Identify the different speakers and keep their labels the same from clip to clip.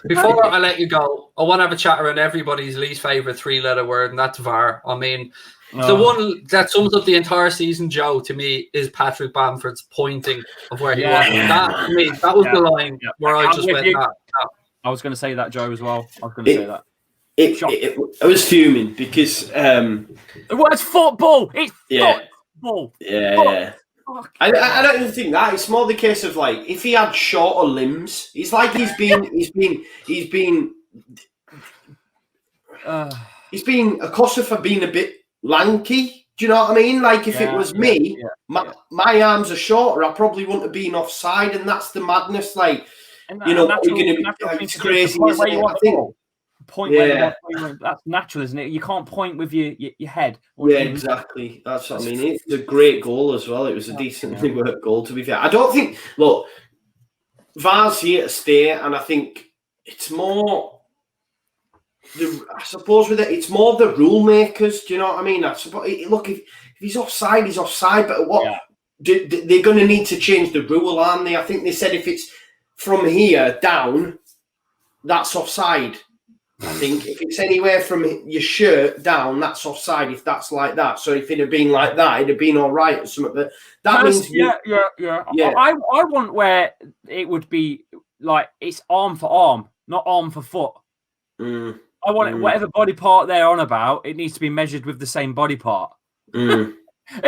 Speaker 1: Before I let you go, I want to have a chat around everybody's least favourite 3-letter word, and that's VAR. I mean, the one that sums up the entire season, Joe, to me, is Patrick Bamford's pointing of where he was. That, to me, that was the line where I just went,
Speaker 2: I was going to say that, Joe, as well. I was going to say that.
Speaker 3: I was fuming because
Speaker 2: the word's football. It's football.
Speaker 3: Yeah. I don't even think that. It's more the case of like if he had shorter limbs, it's like he's been accosted for being a bit lanky. Do you know what I mean? Like if it was me, my arms are shorter, I probably wouldn't have been offside, and that's the madness. Like it's crazy. I think.
Speaker 2: Point where that's natural, isn't it? You can't point with your head.
Speaker 3: Exactly. That's what I mean. It's a great goal as well. It was a decently worked goal, to be fair. I don't think. Look, VAR's here to stay, and I think it's more. I suppose with it, it's more the rule makers. Do you know what I mean? I suppose. Look, if he's offside, he's offside. But what? They're going to need to change the rule, aren't they? I think they said if it's from here down, that's offside. I think if it's anywhere from your shirt down, that's offside. If that's like that, so if it had been like that, it'd have been all right or something. But that means,
Speaker 2: I want where it would be like it's arm for arm, not arm for foot. I want it, whatever body part they're on about, it needs to be measured with the same body part. If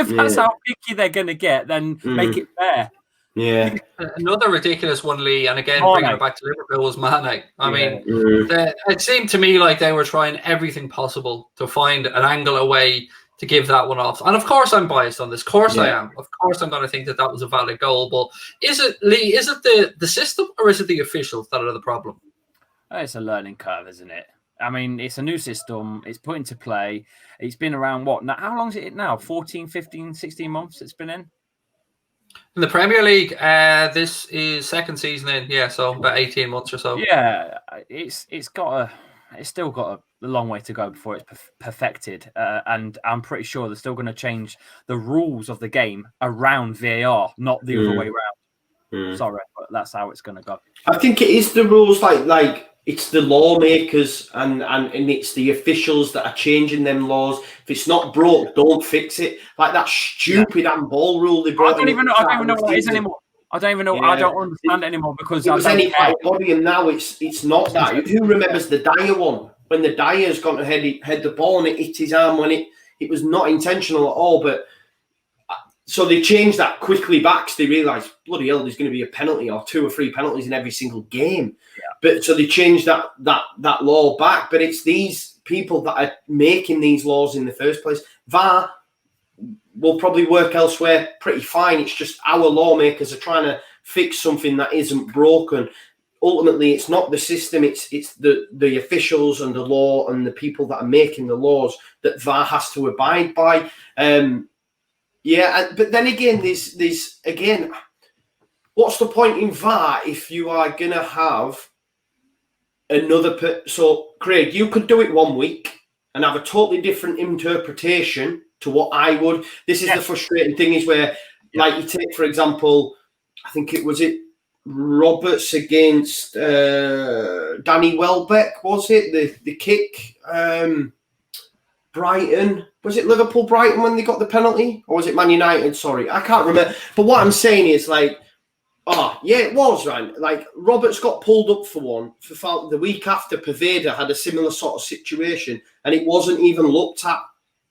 Speaker 2: that's how picky they're going to get, then make it fair.
Speaker 3: Yeah.
Speaker 1: Another ridiculous one, Lee, and again, bringing it back to Liverpool, was Mane. I mean, it seemed to me like they were trying everything possible to find an angle, a way to give that one off. And of course, I'm biased on this. Of course, I am. Of course, I'm going to think that was a valid goal. But is it, Lee, is it the system or is it the officials that are the problem?
Speaker 2: It's a learning curve, isn't it? I mean, it's a new system. It's put into play. It's been around, now, how long is it now? 14, 15, 16 months it's been in?
Speaker 1: In the Premier League, this is second season in, so about 18 months or so.
Speaker 2: Yeah, it's still got a long way to go before it's perfected, and I'm pretty sure they're still going to change the rules of the game around VAR, not the other way around. Sorry, but that's how it's going to go.
Speaker 3: I think it is the rules, like it's the lawmakers and it's the officials that are changing them laws. If it's not broke, don't fix it. Like that stupid handball rule they brought.
Speaker 2: I don't even know what it is anymore. I don't even know. I don't understand it anymore because
Speaker 3: it was any body, and now it's not that. Who remembers the Dyer one when the Dyer's gone to head the ball and it hit his arm when it was not intentional at all, but. So they changed that quickly back because they realised, bloody hell, there's going to be a penalty or 2 or 3 penalties in every single game. But so they changed that law back. But it's these people that are making these laws in the first place. VAR will probably work elsewhere pretty fine. It's just our lawmakers are trying to fix something that isn't broken. Ultimately, it's not the system. It's the officials and the law and the people that are making the laws that VAR has to abide by. But then again, there's again, what's the point in VAR if you are going to have another... So, Craig, you could do it one week and have a totally different interpretation to what I would. This is the frustrating thing is where, like you take, for example, I think it was Roberts against Danny Welbeck, was it? The kick... Brighton, was it Liverpool Brighton when they got the penalty, or was it Man United? Sorry, I can't remember. But what I'm saying is it was right. Like Roberts got pulled up for one for foul the week after. Paveda had a similar sort of situation, and it wasn't even looked at.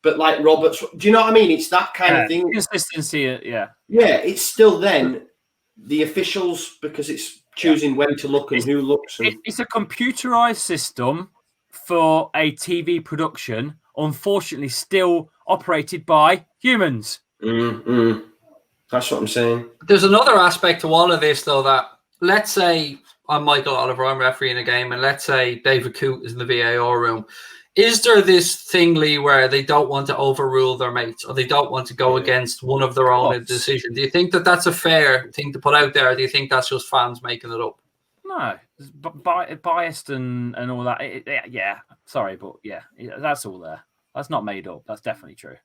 Speaker 3: But like Roberts, do you know what I mean? It's that kind of thing.
Speaker 2: Consistency,
Speaker 3: it's still then the officials because it's choosing when to look and who looks.
Speaker 2: It's a computerized system for a TV production. Unfortunately, still operated by humans.
Speaker 3: That's what I'm saying.
Speaker 1: There's another aspect to all of this, though, that let's say I'm Michael Oliver, I'm refereeing a game, and let's say David Coote is in the VAR room. Is there this thing, Lee, where they don't want to overrule their mates or they don't want to go against one of their own decision? Do you think that that's a fair thing to put out there, or do you think that's just fans making it up?
Speaker 2: No, biased and all that. Sorry, but that's all there. That's not made up. That's definitely true.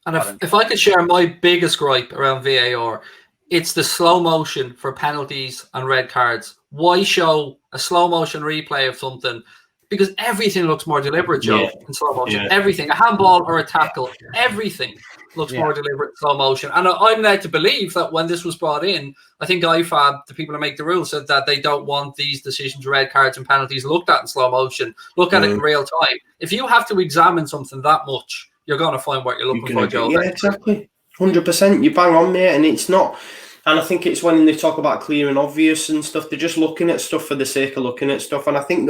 Speaker 1: And if I could share my biggest gripe around VAR, it's the slow motion for penalties and red cards. Why show a slow motion replay of something? Because everything looks more deliberate, Joe, in slow motion. Everything, a handball or a tackle, everything looks more deliberate in slow motion. And I'm led to believe that when this was brought in, I think IFAB, the people who make the rules, said that they don't want these decisions, red cards and penalties, looked at in slow motion. Look at it in real time. If you have to examine something that much, you're going to find what you're looking for, Joe.
Speaker 3: Yeah, exactly. 100%. You bang on, mate. And it's not... And I think it's when they talk about clear and obvious and stuff, they're just looking at stuff for the sake of looking at stuff. And I think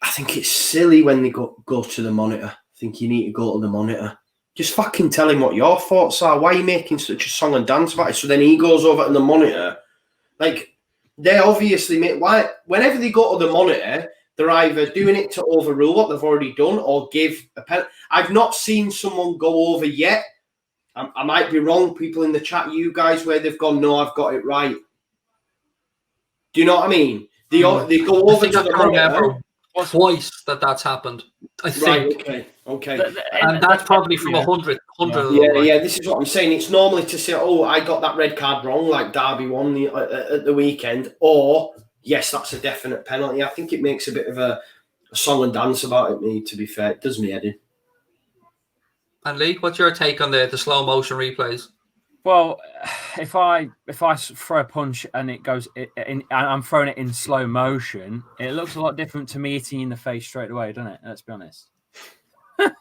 Speaker 3: I think it's silly when they go to the monitor. I think you need to go to the monitor. Just fucking tell him what your thoughts are. Why are you making such a song and dance about it? So then he goes over to the monitor. Like, they obviously make... Why? Whenever they go to the monitor, they're either doing it to overrule what they've already done or give a penalty. I've not seen someone go over yet. I might be wrong, people in the chat, you guys, where they've gone, no, I've got it right. Do you know what I mean? They go over to the monitor.
Speaker 1: Twice that's happened, I think.
Speaker 3: Right, okay.
Speaker 1: And that's probably from 100.
Speaker 3: Yeah, this is what I'm saying. It's normally to say, oh, I got that red card wrong, like Derby won at the weekend, or, yes, that's a definite penalty. I think it makes a bit of a song and dance about it, me, to be fair. It does me head in.
Speaker 1: And Lee, what's your take on the slow motion replays?
Speaker 2: Well, if I throw a punch and it goes, and I'm throwing it in slow motion, it looks a lot different to me hitting you in the face straight away, doesn't it? Let's be honest.
Speaker 1: It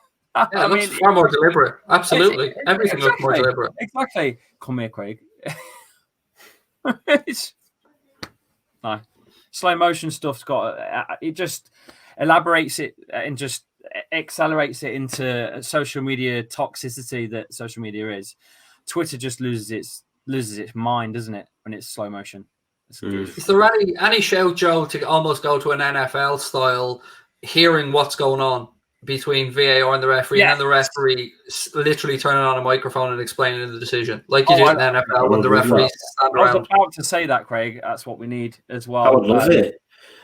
Speaker 1: looks far more deliberate. Absolutely, everything looks more deliberate.
Speaker 2: Exactly. Come here, Craig. No, slow motion stuff's got it. Just elaborates it and just accelerates it into social media toxicity that social media is. Twitter just loses its mind, doesn't it, when it's slow motion?
Speaker 1: Is there any shout, Joe, to almost go to an NFL style, hearing what's going on between VAR and the referee, and the referee literally turning on a microphone and explaining the decision, like you do in the NFL when the referees stand around?
Speaker 2: I was about to say that, Craig. That's what we need as well.
Speaker 3: I would love it.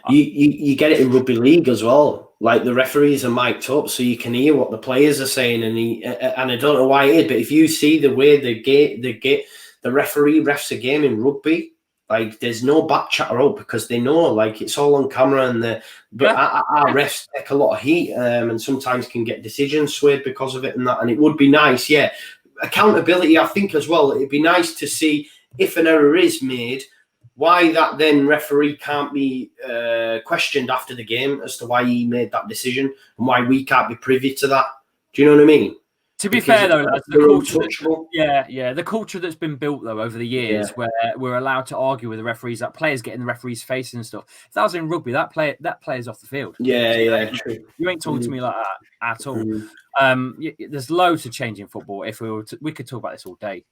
Speaker 3: You get it in rugby league as well. Like the referees are mic'd up, so you can hear what the players are saying, and I don't know why it is, but if you see the way the referee refs a game in rugby, like there's no back chatter out because they know, like it's all on camera, our refs take a lot of heat, and sometimes can get decisions swayed because of it and that. And it would be nice, accountability. I think as well, it'd be nice to see if an error is made, why that then referee can't be questioned after the game as to why he made that decision and why we can't be privy to that. Do you know what I mean?
Speaker 2: To be fair, though, the culture that's been built, though, over the years where we're allowed to argue with the referees, that players get in the referee's face and stuff. If that was in rugby, that player's off the field.
Speaker 3: True.
Speaker 2: You ain't talking to me like that at all. There's loads to change in football. If we could talk about this all day.